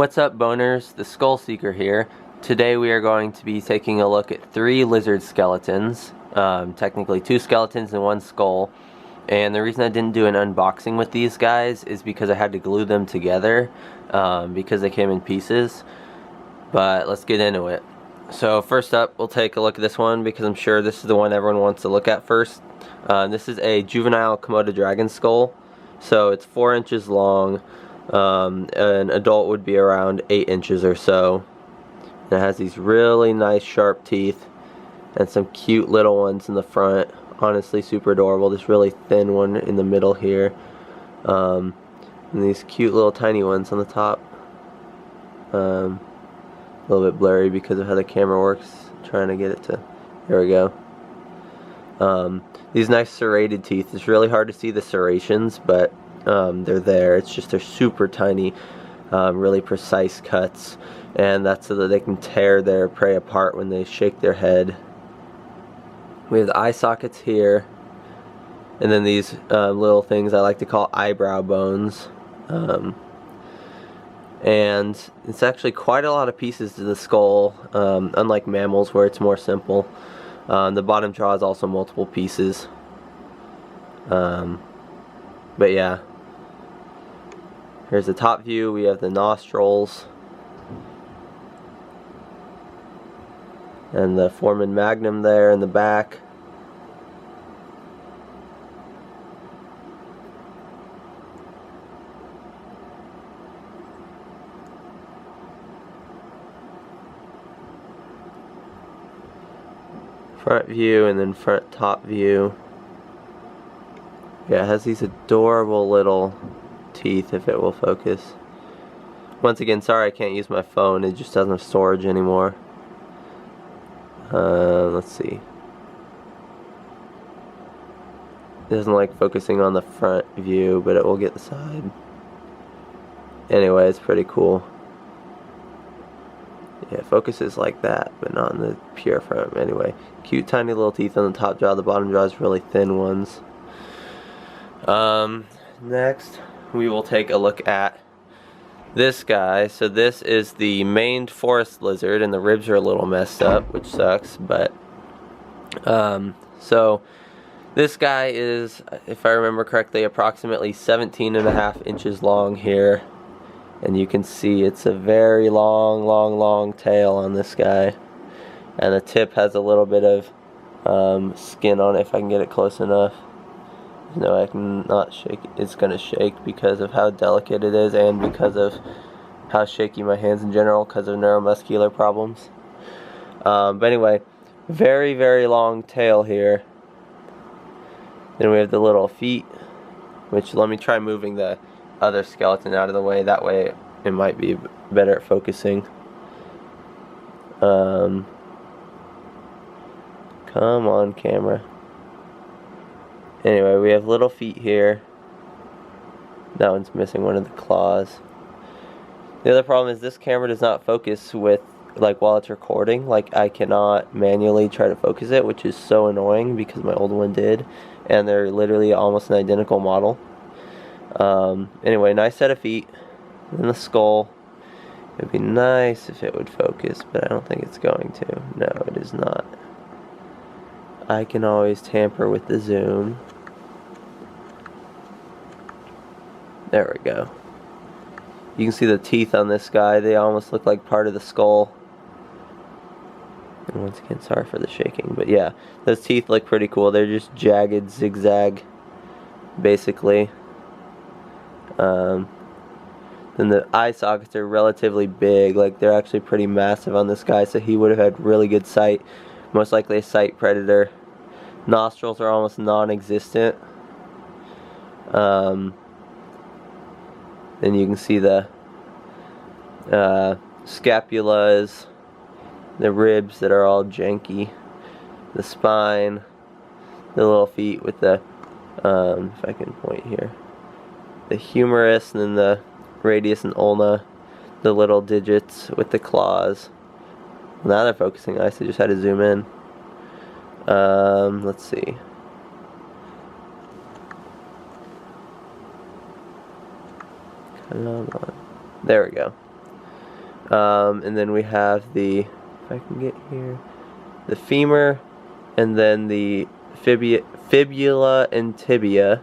What's up, boners? The Skull Seeker here. Today we are going to be taking a look at 3 lizard skeletons. Technically 2 skeletons and 1 skull. And the reason I didn't do an unboxing with these guys is because I had to glue them together because they came in pieces. But let's get into it. So first up, we'll take a look at this one because I'm sure this is the one everyone wants to look at first. This is a juvenile Komodo dragon skull. So it's 4 inches long. An adult would be around 8 inches or so. And it has these really nice sharp teeth and some cute little ones in the front. Honestly, super adorable. This really thin one in the middle here, and these cute little tiny ones on the top. A little bit blurry because of how the camera works. Trying to get it to, there we go. These nice serrated teeth. It's really hard to see the serrations, but they're there. It's just they're super tiny, really precise cuts, and that's so that they can tear their prey apart when they shake their head. We have the eye sockets here, and then these little things I like to call eyebrow bones. And it's actually quite a lot of pieces to the skull, unlike mammals where it's more simple. The bottom jaw is also multiple pieces. But yeah. Here's the top view. We have the nostrils and the foramen magnum there in the back. Front view and then front top view. Yeah, it has these adorable little teeth if it will focus. Once again, sorry I can't use my phone, it just doesn't have storage anymore. Let's see. It doesn't like focusing on the front view, but it will get the side. Anyway, it's pretty cool. Yeah, it focuses like that, but not in the pure front. Anyway, cute tiny little teeth on the top jaw. The bottom jaw is really thin ones. Next, we will take a look at this guy. So this is the maned forest lizard, and the ribs are a little messed up, which sucks, but so this guy is, if I remember correctly, approximately 17.5 inches long here, and you can see it's a very long tail on this guy, and the tip has a little bit of skin on it if I can get it close enough. No, I can not shake it. It's gonna shake because of how delicate it is and because of how shaky my hands in general because of neuromuscular problems. But anyway, very long tail here. Then we have the little feet, which let me try moving the other skeleton out of the way. That way it might be better at focusing. Come on, camera. Anyway, we have little feet here. That one's missing one of the claws. The other problem is this camera does not focus with, like, while it's recording. Like, I cannot manually try to focus it, which is so annoying because my old one did. And they're literally almost an identical model. Anyway, nice set of feet. And the skull. It would be nice if it would focus, but I don't think it's going to. No, it is not. I can always tamper with the zoom. There we go. You can see the teeth on this guy. They almost look like part of the skull. And once again, sorry for the shaking. But yeah, those teeth look pretty cool. They're just jagged, zigzag, basically. Then the eye sockets are relatively big. Like, they're actually pretty massive on this guy, so he would have had really good sight. Most likely a sight predator. Nostrils are almost non-existent. Then you can see the scapulas, the ribs that are all janky, the spine, the little feet with the, if I can point here, the humerus, and then the radius and ulna, the little digits with the claws. Now they're focusing nice, I just had to zoom in. Let's see. Come on. There we go. And then we have the, if I can get here, the femur, and then the fibula and tibia,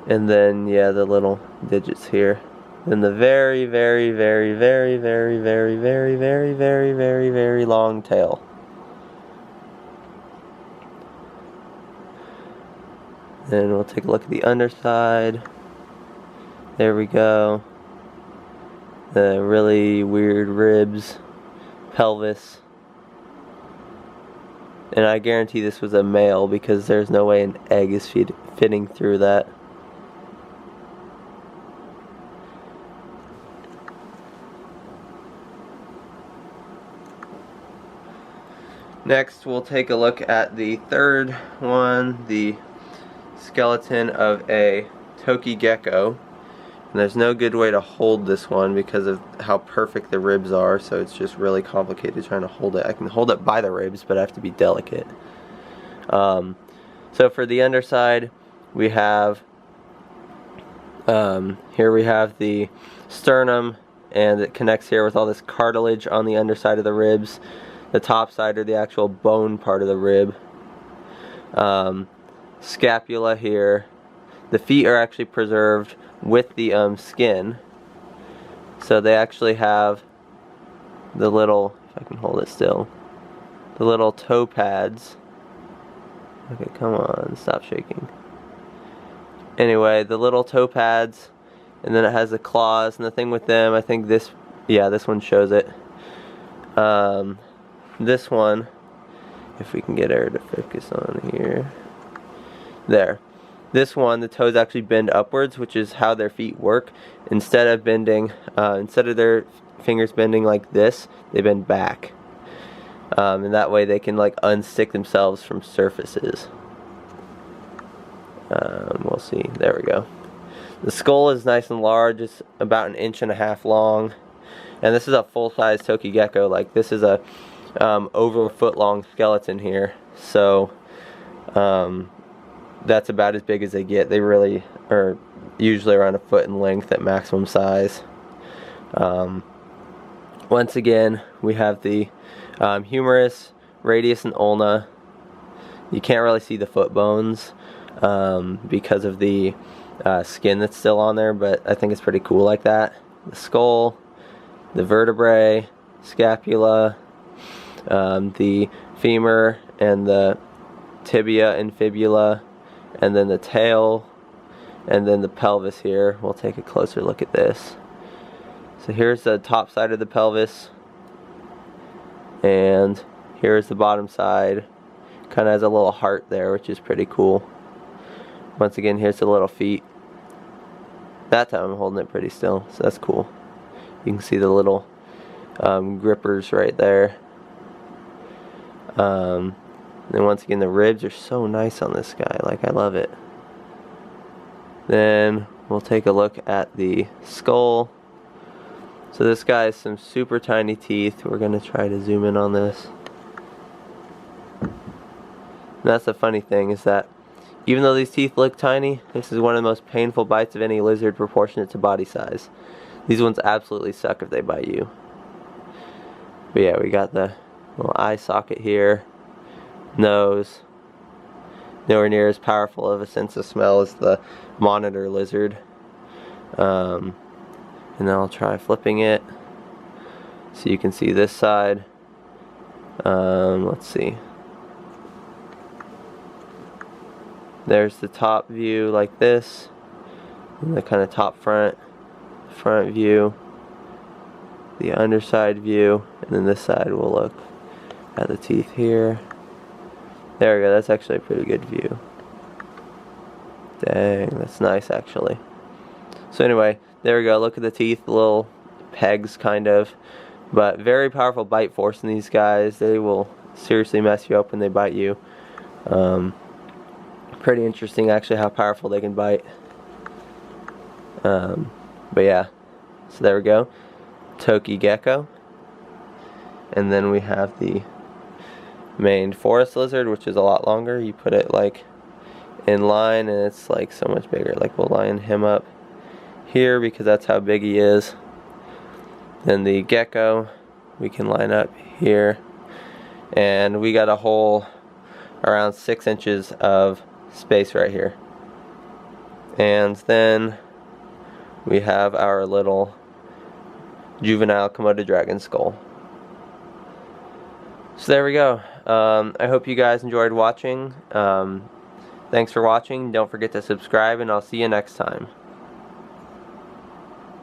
and then yeah, the little digits here. Then the very, very, very, very, very, very, very, very, very, very, very long tail. Then we'll take a look at the underside. There we go. The really weird ribs, pelvis. And I guarantee this was a male because there's no way an egg is fitting through that. Next, we'll take a look at the third one, the skeleton of a Tokay Gecko. And there's no good way to hold this one because of how perfect the ribs are, so it's just really complicated trying to hold it. I can hold it by the ribs, but I have to be delicate. So for the underside, we have, here we have the sternum, and it connects here with all this cartilage on the underside of the ribs. The top side are the actual bone part of the rib. Scapula here. The feet are actually preserved with the skin, so they actually have the little, if I can hold it still, the little toe pads. Okay, come on, stop shaking. Anyway, the little toe pads, and then it has the claws, and the thing with them, I think this, yeah, this one shows it. This one, if we can get her to focus on here, there. This one, the toes actually bend upwards, which is how their feet work. Instead of bending, instead of their fingers bending like this, they bend back. And that way they can like unstick themselves from surfaces. We'll see. There we go. The skull is nice and large. It's about 1.5 inches long. And this is a full-size Tokay Gecko. Like, this is a over a foot long skeleton here. So, that's about as big as they get. They really are usually around 1 foot in length at maximum size. Once again, we have the humerus, radius, and ulna. You can't really see the foot bones because of the skin that's still on there, but I think it's pretty cool like that. The skull, the vertebrae, scapula, the femur, and the tibia and fibula, and then the tail, and then the pelvis here. We'll take a closer look at this. So here's the top side of the pelvis, and here's the bottom side. Kind of has a little heart there, which is pretty cool. Once again, here's the little feet. That time I'm holding it pretty still, so that's cool. You can see the little grippers right there. And once again, the ribs are so nice on this guy. Like, I love it. Then we'll take a look at the skull. So this guy has some super tiny teeth. We're going to try to zoom in on this. And that's the funny thing, is that even though these teeth look tiny, this is one of the most painful bites of any lizard proportionate to body size. These ones absolutely suck if they bite you. But yeah, we got the little eye socket here. Nose. Nowhere near as powerful of a sense of smell as the monitor lizard. And then I'll try flipping it so you can see this side. Let's see. There's the top view like this, and the kind of top front view, the underside view, and then this side we'll look at the teeth here. There we go, that's actually a pretty good view. Dang, that's nice actually. So anyway, there we go, look at the teeth, little pegs kind of, but very powerful bite force in these guys. They will seriously mess you up when they bite you. Pretty interesting actually how powerful they can bite. But yeah, so there we go, Tokay Gecko. And then we have the maned forest lizard, which is a lot longer. You put it like in line and it's like so much bigger. Like, we'll line him up here because that's how big he is. Then the gecko we can line up here, and we got a hole around 6 inches of space right here. And then we have our little juvenile Komodo dragon skull. So there we go. I hope you guys enjoyed watching. Thanks for watching. Don't forget to subscribe, and I'll see you next time.